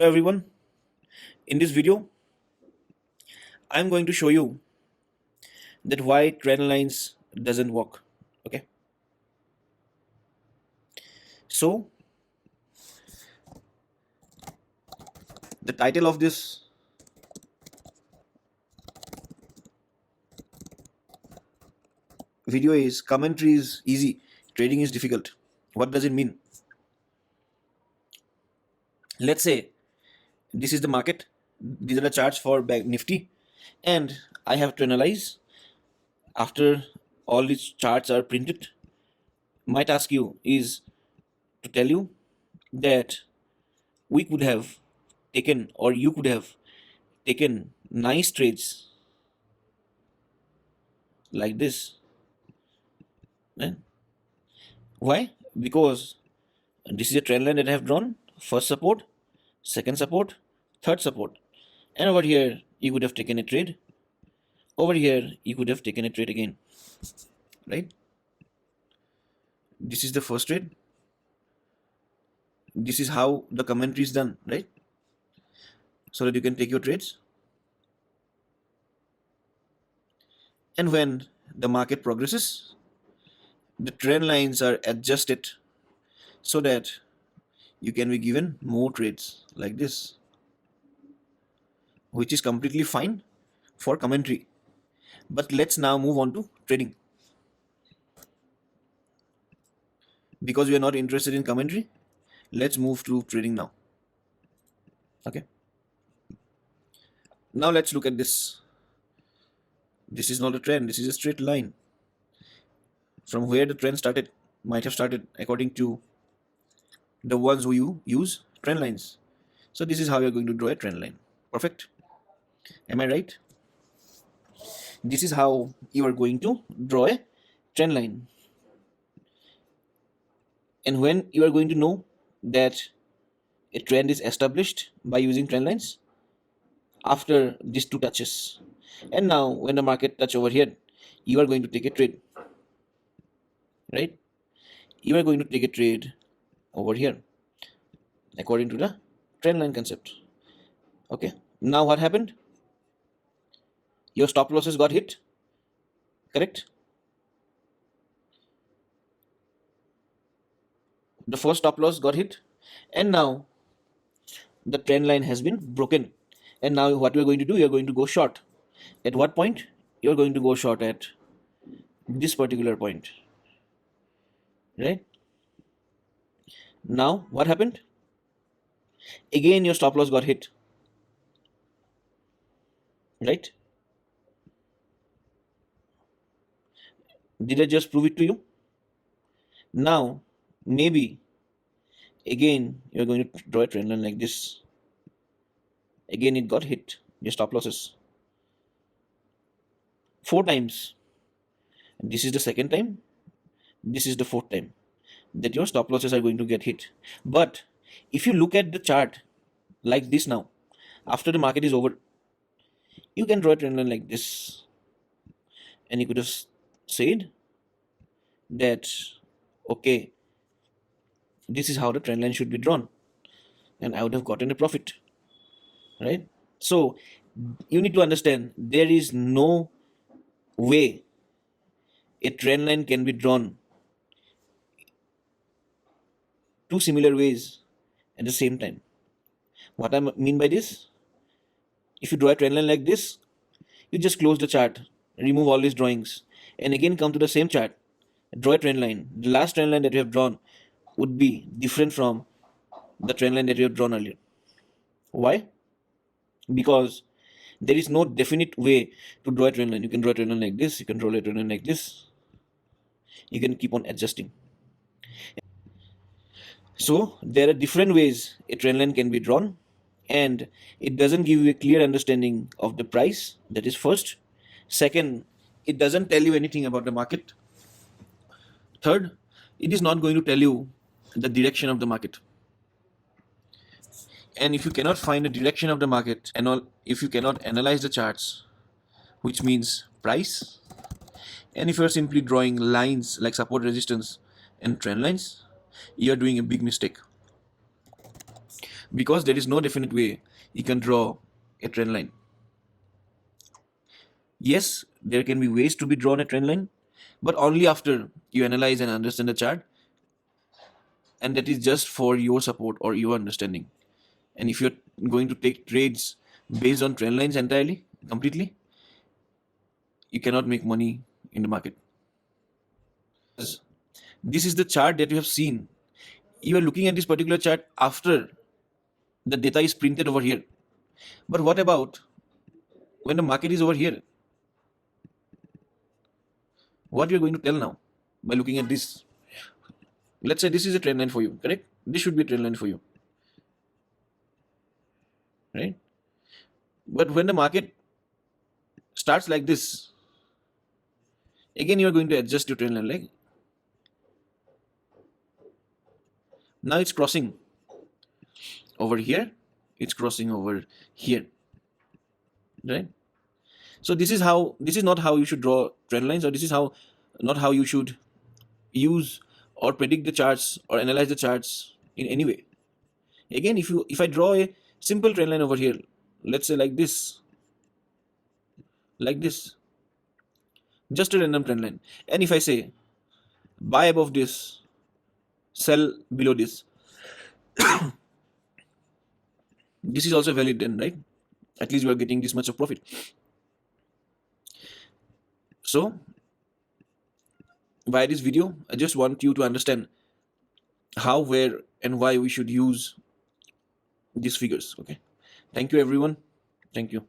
Hello everyone, in this video I'm going to show you that why trend lines doesn't work. Okay, so the title of this video is commentary is easy, trading is difficult. What does it mean? Let's say this is the market, these are the charts for bank nifty, and I have to analyze after all these charts are printed. My task you is to tell you that we could have taken, or you could have taken nice trades like this. eh? Why? Because this is a trend line that I have drawn. First support, second support, third support. And over here, you could have taken a trade. Over here, you could have taken a trade again. Right? This is the first trade. This is how the commentary is done, right? So that you can take your trades. And when the market progresses, the trend lines are adjusted so that you can be given more trades like this, which is completely fine for commentary. But let's now move on to trading. Because we are not interested in commentary, let's move to trading now. Okay, now let's look at this. This is not a trend, this is a straight line. From where the trend started, might have started according to the ones who you use trend lines. So this is how you're going to draw a trend line. Perfect. Am I right? This is how you are going to draw a trend line. And when you are going to know that a trend is established by using trend lines, after these two touches. And now when the market touch over here, you are going to take a trade, right? You are going to take a trade over here according to the trend line concept. Okay, now what happened? Your stop losses got hit, correct? The first stop loss got hit, and now the trend line has been broken. And now what we are going to do, you are going to go short. At what point? You are going to go short at this particular point, right? Now what happened? Again your stop loss got hit, right? Did I just prove it to you? Now maybe again you're going to draw a trend line like this. Again it got hit, your stop losses, 4 times. This is the second time, this is the fourth time that your stop losses are going to get hit. But if you look at the chart like this now, after the market is over, you can draw a trend line like this, and you could have said that okay, this is how the trend line should be drawn, and I would have gotten a profit, right? So you need to understand there is no way a trend line can be drawn two similar ways at the same time. What I mean by this, if you draw a trend line like this, you just close the chart, remove all these drawings, and again come to the same chart, draw a trend line. The last trend line that you have drawn would be different from the trend line that you have drawn earlier. Why? Because there is no definite way to draw a trend line. You can draw a trend line like this, you can draw a trend line like this, you can keep on adjusting. So there are different ways a trend line can be drawn, and it doesn't give you a clear understanding of the price. That is first. Second, it doesn't tell you anything about the market. Third, it is not going to tell you the direction of the market. And if you cannot find the direction of the market, and all, if you cannot analyze the charts, which means price, and if you're simply drawing lines like support, resistance, and trend lines, you're doing a big mistake. because there is no definite way you can draw a trend line. Yes, there can be ways to be drawn a trend line, but only after you analyze and understand the chart, and that is just for your support or your understanding. And if you're going to take trades based on trend lines entirely, completely, you cannot make money in the market. This is the chart that you have seen. You are looking at this particular chart after the data is printed over here. But what about when the market is over here? What you're going to tell now by looking at this? Let's say this is a trend line for you, correct? This should be a trend line for you, right? But when the market starts like this, again you're going to adjust your trend line. Like now it's crossing over here, it's crossing over here, right? So this is not how you should draw trend lines, or this is how not how you should use or predict the charts or analyze the charts in any way. Again, if I draw a simple trend line over here, let's say like this, just a random trend line, and if I say buy above this, sell below this is also valid then, right? At least you are getting this much of profit. So by this video, I just want you to understand how, where, and why we should use these figures. Okay. Thank you, everyone. Thank you.